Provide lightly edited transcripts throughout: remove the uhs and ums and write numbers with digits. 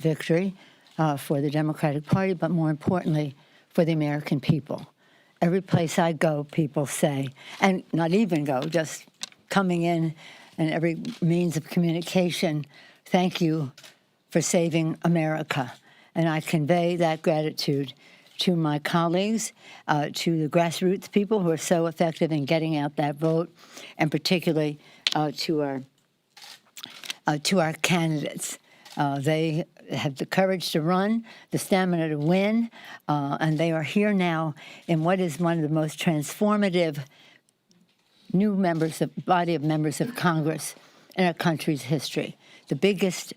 victory for the Democratic Party, but more importantly, for the American people. Every place I go, people say, and not even go, just coming in and every means of communication, thank you for saving America. And I convey that gratitude to my colleagues, to the grassroots people who are so effective in getting out that vote, and particularly to our candidates. They have the courage to run, the stamina to win, and they are here now in what is one of the most transformative new body of members of Congress in our country's history. The biggest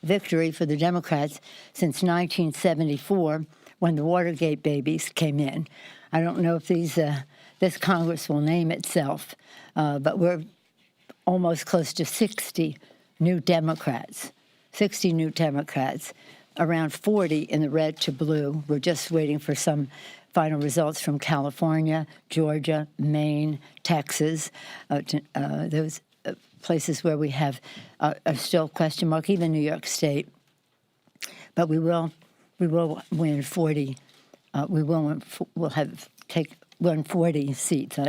victory for the Democrats since 1974, when the Watergate babies came in. I don't know if this Congress will name itself, but we're almost close to 60 new Democrats, around 40 in the red to blue. We're just waiting for some final results from California, Georgia, Maine, Texas, those places where we have are still question mark, even New York State. But we will win 40. We'll win 40 seats.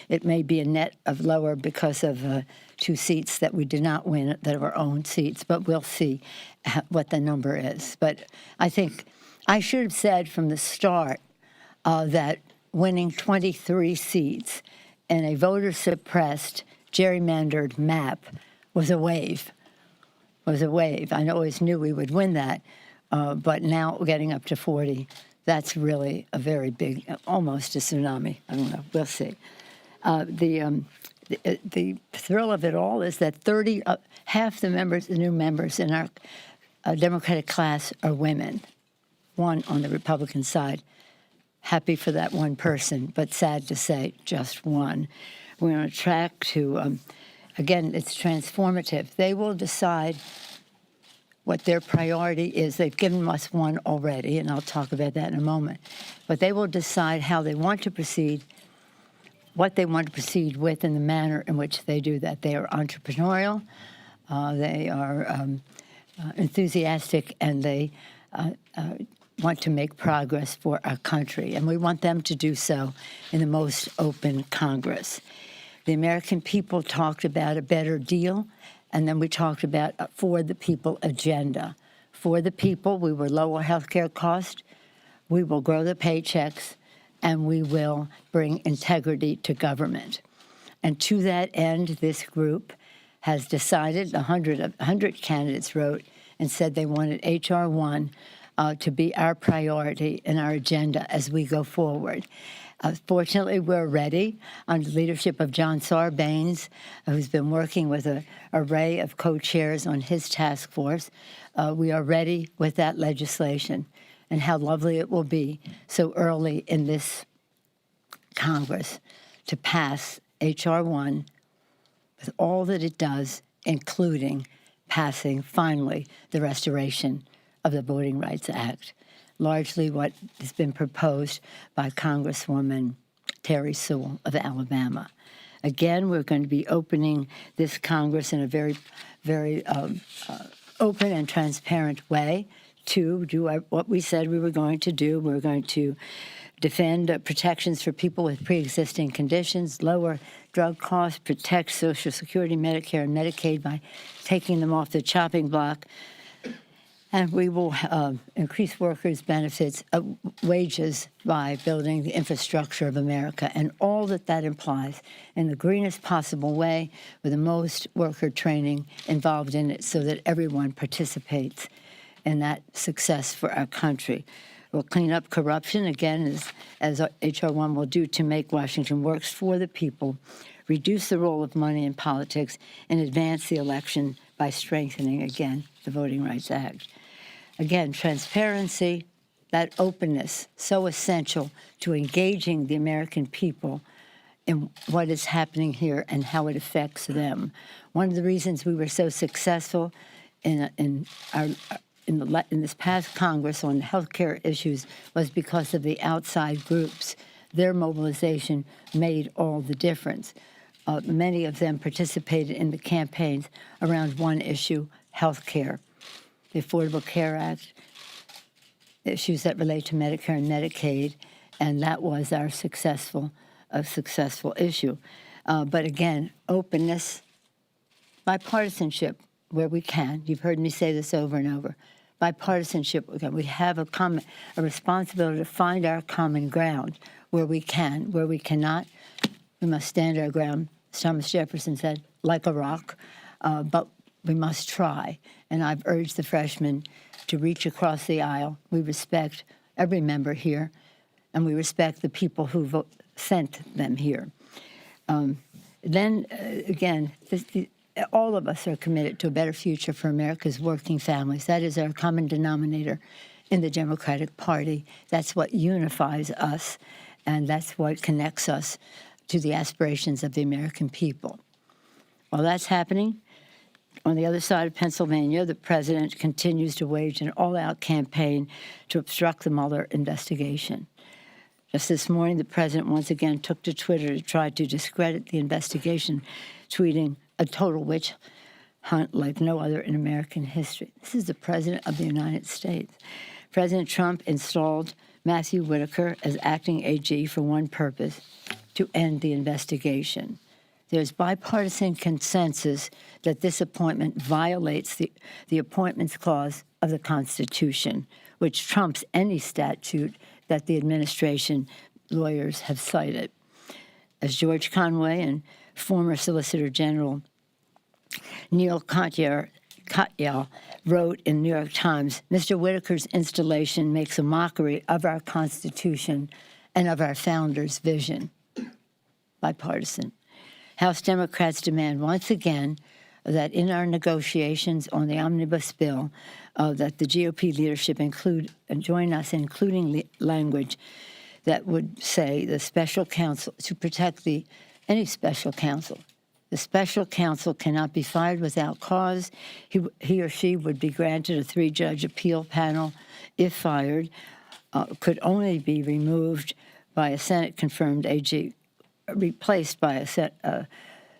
It may be a net of lower because of 2 seats that we did not win that are our own seats, but we'll see what the number is. But I think I should have said from the start that winning 23 seats in a voter-suppressed, gerrymandered map was a wave. I always knew we would win that, but now getting up to 40, that's really a very big, almost a tsunami. I don't know. We'll see. The thrill of it all is that half the new members in our Democratic class are women. One on the Republican side. Happy for that one person, but sad to say, just one. We're on a track to, again, it's transformative. They will decide what their priority is. They've given us one already, and I'll talk about that in a moment. But they will decide how they want to proceed, what they want to proceed with, and the manner in which they do that. They are entrepreneurial, they are enthusiastic, and they want to make progress for our country. And we want them to do so in the most open Congress. The American people talked about a better deal, and then we talked about a for the people agenda. For the people, we will lower health care costs, we will grow the paychecks, and we will bring integrity to government. And to that end, this group has decided, 100 candidates wrote and said they wanted H.R. 1 to be our priority and our agenda as we go forward. Fortunately, we're ready under the leadership of John Sarbanes, who's been working with an array of co-chairs on his task force. We are ready with that legislation, and how lovely it will be so early in this Congress to pass H.R. 1 with all that it does, including passing, finally, the restoration of the Voting Rights Act, largely what has been proposed by Congresswoman Terry Sewell of Alabama. Again, we're going to be opening this Congress in a very, very open and transparent way to do what we said we were going to do. We're going to defend protections for people with pre-existing conditions, lower drug costs, protect Social Security, Medicare, and Medicaid by taking them off the chopping block. And we will increase workers' benefits, wages by building the infrastructure of America and all that implies in the greenest possible way with the most worker training involved in it so that everyone participates in that success for our country. We'll clean up corruption, again, as H.R. 1 will do to make Washington works for the people, reduce the role of money in politics, and advance the election by strengthening, again, the Voting Rights Act. Again, transparency, that openness, so essential to engaging the American people in what is happening here and how it affects them. One of the reasons we were so successful in this past Congress on health care issues was because of the outside groups. Their mobilization made all the difference. Many of them participated in the campaigns around one issue, health care. the Affordable Care Act, issues that relate to Medicare and Medicaid, and that was our successful issue. But again, openness, bipartisanship where we can. You've heard me say this over and over. Bipartisanship, we have a responsibility to find our common ground where we can. Where we cannot, we must stand our ground, as Thomas Jefferson said, like a rock, but we must try. And I've urged the freshmen to reach across the aisle. We respect every member here, and we respect the people who sent them here. Again, all of us are committed to a better future for America's working families. That is our common denominator in the Democratic Party. That's what unifies us, and that's what connects us to the aspirations of the American people. While that's happening, on the other side of Pennsylvania, the president continues to wage an all-out campaign to obstruct the Mueller investigation. Just this morning, the president once again took to Twitter to try to discredit the investigation, tweeting a total witch hunt like no other in American history. This is the president of the United States. President Trump installed Matthew Whitaker as acting AG for one purpose: to end the investigation. There's bipartisan consensus that this appointment violates the Appointments Clause of the Constitution, which trumps any statute that the administration lawyers have cited. As George Conway and former Solicitor General Neil Katyal wrote in New York Times, Mr. Whitaker's installation makes a mockery of our Constitution and of our founders' vision. Bipartisan. House Democrats demand once again that in our negotiations on the omnibus bill, that the GOP leadership join us, including language that would say the special counsel to protect any special counsel. The special counsel cannot be fired without cause. He or she would be granted a 3-judge appeal panel. If fired, could only be removed by a Senate-confirmed AG, replaced by a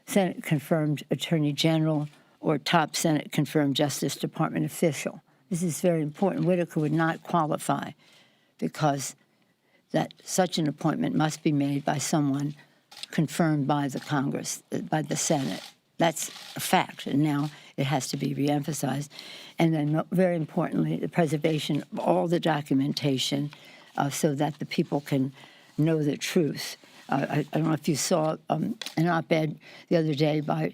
Senate-confirmed Attorney General or top Senate-confirmed Justice Department official. This is very important. Whitaker would not qualify because such an appointment must be made by someone confirmed by the Congress, by the Senate. That's a fact, and now it has to be reemphasized. And then, very importantly, the preservation of all the documentation so that the people can know the truth. I don't know if you saw an op-ed the other day by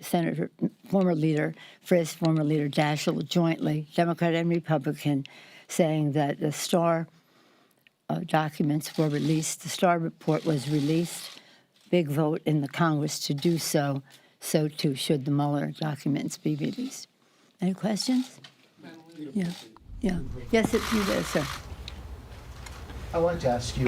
former Leader Frist, former Leader Daschle, jointly, Democrat and Republican, saying that the Starr documents were released. The Starr report was released. Big vote in the Congress to do so. So, too, should the Mueller documents be released. Any questions? Yeah. Yes, sir. I wanted to ask you,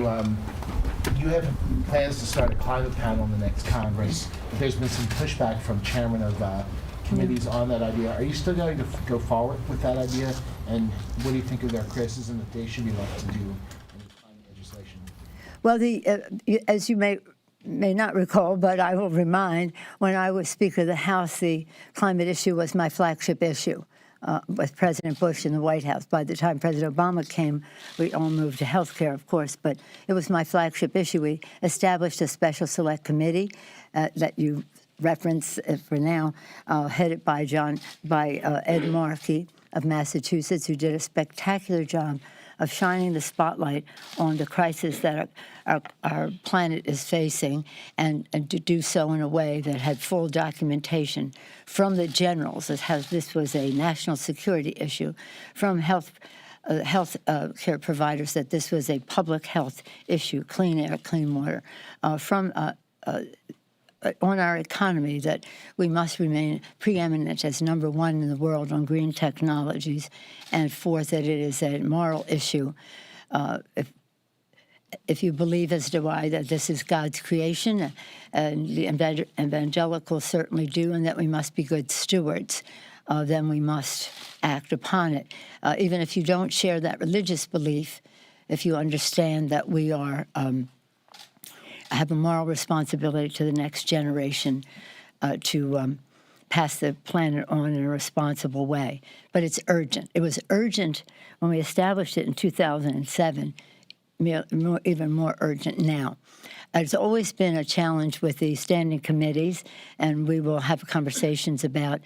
you have plans to start a climate panel in the next Congress. There's been some pushback from chairmen of committees on that idea. Are you still going to go forward with that idea? And what do you think of their criticism that they should be left to do in climate legislation? Well, as you may not recall, but I will remind, when I was Speaker of the House, the climate issue was my flagship issue. With President Bush in the White House. By the time President Obama came, we all moved to health care, of course, but it was my flagship issue. We established a special select committee that you reference for now, headed by Ed Markey of Massachusetts, who did a spectacular job of shining the spotlight on the crisis that our planet is facing, and to do so in a way that had full documentation from the generals as how this was a national security issue, from health care providers that this was a public health issue, clean air, clean water, on our economy, that we must remain preeminent as number one in the world on green technologies, and fourth, that it is a moral issue. If you believe, as do I, that this is God's creation, and the evangelicals certainly do, and that we must be good stewards, then we must act upon it. Even if you don't share that religious belief, if you understand that we have a moral responsibility to the next generation to pass the planet on in a responsible way. But it's urgent. It was urgent when we established it in 2007, even more urgent now. It's always been a challenge with the standing committees, and we will have conversations about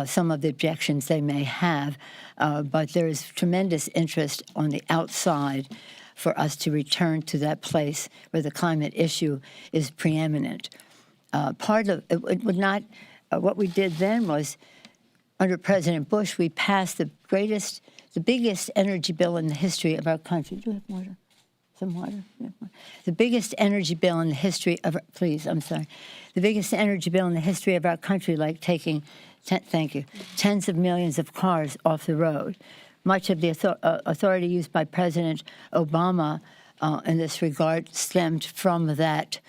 some of the objections they may have, but there is tremendous interest on the outside for us to return to that place where the climate issue is preeminent. Part of it would not, what we did then was, under President Bush, we passed the biggest energy bill in the history of our country. Do you have water? Some water? The biggest energy bill in the history of, the biggest energy bill in the history of our country, like taking, thank you, tens of millions of cars off the road. Much of the authority used by President Obama in this regard stemmed from that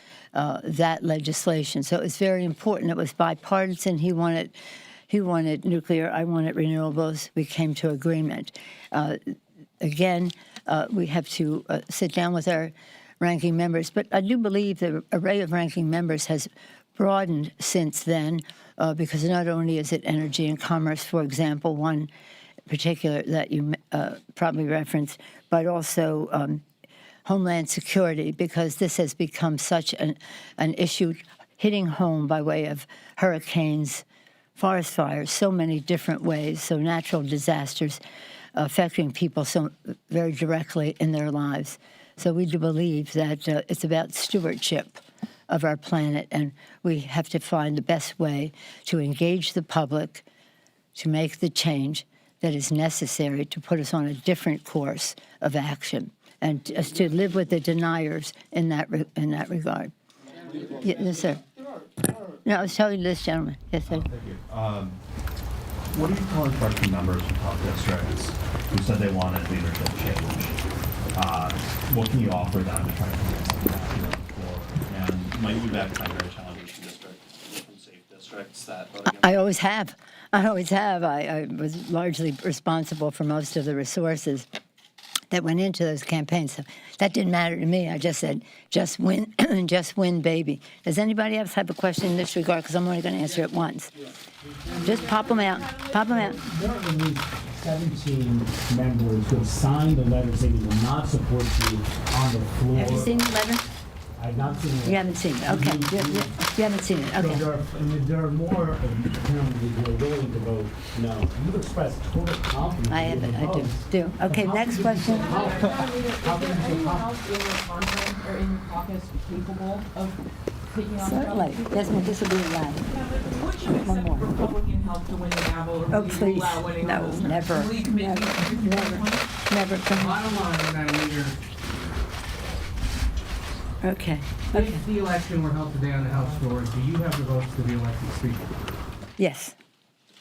legislation. So it was very important. It was bipartisan. He wanted nuclear. I wanted renewables. We came to agreement. Again, we have to sit down with our ranking members. But I do believe the array of ranking members has broadened since then, because not only is it energy and commerce, for example, one particular that you probably referenced, but also Homeland Security, because this has become such an issue hitting home by way of hurricanes, forest fires, so many different ways, so natural disasters affecting people so very directly in their lives. So we do believe that it's about stewardship of our planet, and we have to find the best way to engage the public to make the change that is necessary to put us on a different course of action, and to live with the deniers in that regard. Yes, sir. No, I was telling this gentleman. Yes, sir. Thank you. What are you telling freshman members who talk districts who said they wanted leadership change? What can you offer them to try to convince them that you're for? And might you back primary challenges from different safe districts that vote against? I always have. I was largely responsible for most of the resources that went into those campaigns. So that didn't matter to me. I just said, just win, just win, baby. Does anybody else have a question in this regard? Because I'm only going to answer it once. Just pop them out. Pop them out. There are at least 17 members who have signed a letter saying they will not support you on the floor. Have you seen the letter? I've not seen it. You haven't seen it. Okay. You haven't seen it. Okay. So there are more apparently who are willing to vote no. You've expressed total confidence. I have it. I do. Okay, next question. How can you Anyone feel else in your conference or in your caucus capable of taking on Certainly. the job? Yes, this will be allowed. Would you accept Republican help to win the gavel, or Oh, will you please. allow winning No, all those? never. Will you commit Never. Come on. Bottom line, Madam Leader, Okay. if the election were held today on the House floor, do you have the votes to be elected Speaker? Yes.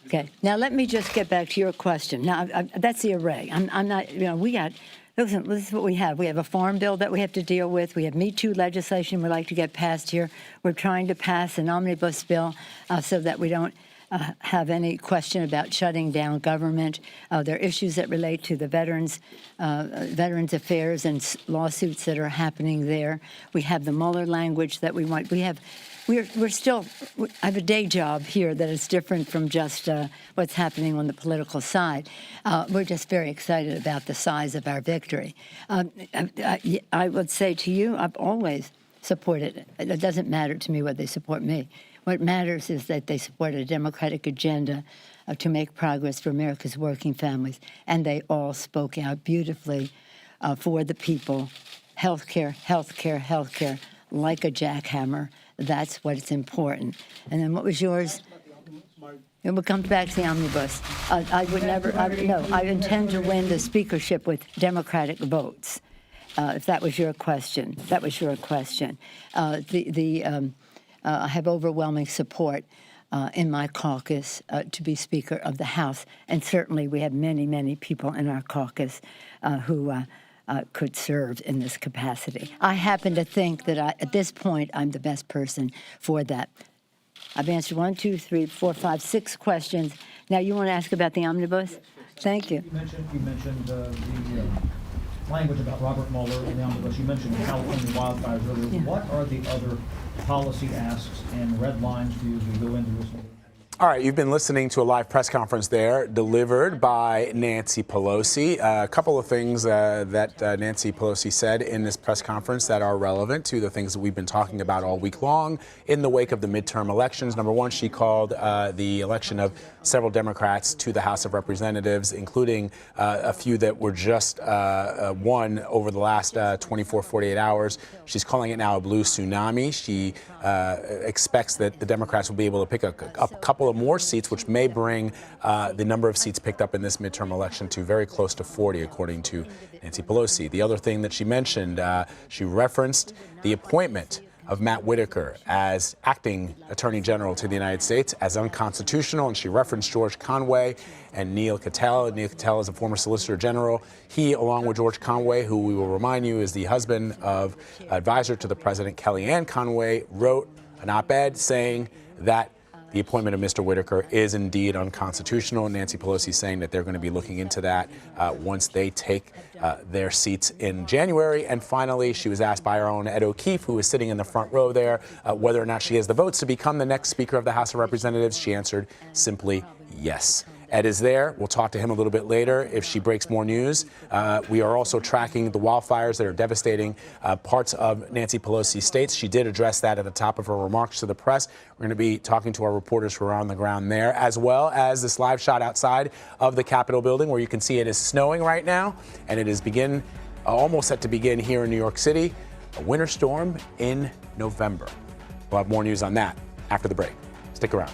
Okay. Now let me just get back to your question. Now that's the array. I'm not. We got. Listen, this is what we have. We have a farm bill that we have to deal with. We have Me Too legislation we'd like to get passed here. We're trying to pass an omnibus bill so that we don't have any question about shutting down government. There are issues that relate to the veterans affairs and lawsuits that are happening there. We have the Mueller language that we want. We're still. I have a day job here that is different from just what's happening on the political side. We're just very excited about the size of our victory. I would say to you, I've always supported it. It doesn't matter to me whether they support me. What matters is that they support a democratic agenda to make progress for America's working families, and they all spoke out beautifully for the people. Healthcare, healthcare, healthcare, like a jackhammer. That's what's important. And then what was yours? And we'll come back to the omnibus. I would never. I intend to win the speakership with Democratic votes. If that was your question, I have overwhelming support in my caucus to be Speaker of the House, and certainly we have many, many people in our caucus who could serve in this capacity. I happen to think that at this point, I'm the best person for that. I've answered 1, 2, 3, 4, 5, 6 questions. Now you want to ask about the omnibus? Thank you. You mentioned the language about Robert Mueller and the omnibus. You mentioned California wildfires earlier. Yeah. What are the other policy asks and red lines do you as we go into this one? All right, you've been listening to a live press conference there delivered by Nancy Pelosi. A couple of things that Nancy Pelosi said in this press conference that are relevant to the things that we've been talking about all week long in the wake of the midterm elections. Number one, she called the election of several Democrats to the House of Representatives, including a few that were just won over the last 24, 48 hours. She's calling it now a blue tsunami. She expects that the Democrats will be able to pick up a couple of more seats, which may bring the number of seats picked up in this midterm election to very close to 40, according to Nancy Pelosi. The other thing that she mentioned, she referenced the appointment of Matt Whitaker as acting Attorney General to the United States as unconstitutional, and she referenced George Conway and Neil Cattell. Neil Cattell is a former Solicitor General. He, along with George Conway, who we will remind you is the husband of advisor to the President Kellyanne Conway, wrote an op-ed saying that the appointment of Mr. Whitaker is indeed unconstitutional. Nancy Pelosi saying that they're going to be looking into that once they take their seats in January. And finally, she was asked by our own Ed O'Keefe, who is sitting in the front row there, whether or not she has the votes to become the next Speaker of the House of Representatives. She answered simply yes. Ed is there. We'll talk to him a little bit later if she breaks more news. We are also tracking the wildfires that are devastating parts of Nancy Pelosi's states. She did address that at the top of her remarks to the press. We're going to be talking to our reporters who are on the ground there, as well as this live shot outside of the Capitol building where you can see it is snowing right now, and it is almost set to begin here in New York City, a winter storm in November. We'll have more news on that after the break. Stick around.